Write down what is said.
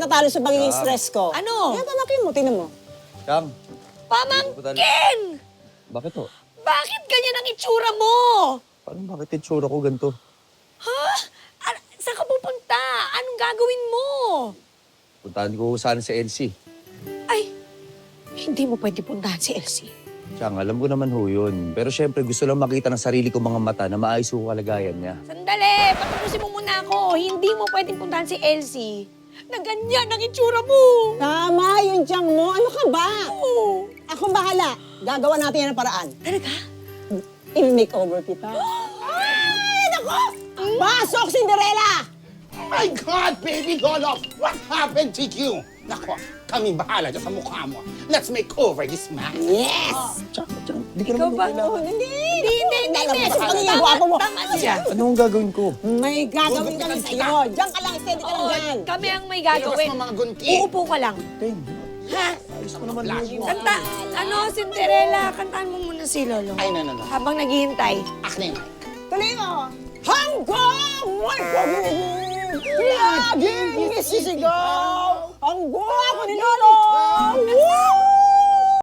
natatalo sa pagiging stress ko. Ano? Yan, pamangkin mo, tingnan mo. Chang, Pamangkin! bakit to? Bakit ganyan ang itsura mo? Paano bakit itsura ko ganito? Ha? Saan ka pupunta? Anong gagawin mo? Puntahan ko sana si Elsie. Ay, hindi mo pwede puntahan si Elsie. Chang, alam ko naman ho yun. Pero syempre, gusto lang makita ng sarili ko mga mata na maayos ko kalagayan niya. Sandali, patapusin mo muna ako. Hindi mo pwedeng puntahan si Elsie. Na ganyan ang itsura mo. Tama yung tiyang mo. Ano ka ba? Oo. Akong bahala. Gagawa natin yan ng paraan. Talaga? I-makeover kita. Ay, nako! Pasok, Cinderella! Oh my God, baby Lolo! What happened to you? Nako, kami bahala dyan sa mukha mo. Let's make over this man. Yes! Chang, hindi ka Ikaw naman ba? kailangan. Hindi! Hindi. Sa pagiging gwapo mo. Tama siya. Ano ang gagawin ko? May gagawin kami sa'yo. Diyan ka lang, steady ka lang dyan. Kami ang may Ilabas gagawin. mo mga gunti. Uupo ka lang. Ten, Ha? ayos ko naman Flash yun. mo. Kanta, Cinderella, kantaan mo muna si Lolo. Ay, no. Habang naghihintay. Akin na yung mic. Tuloy mo. Hanggang may pag-ibig, laging isisigaw. Ang guwapo ni Lolo.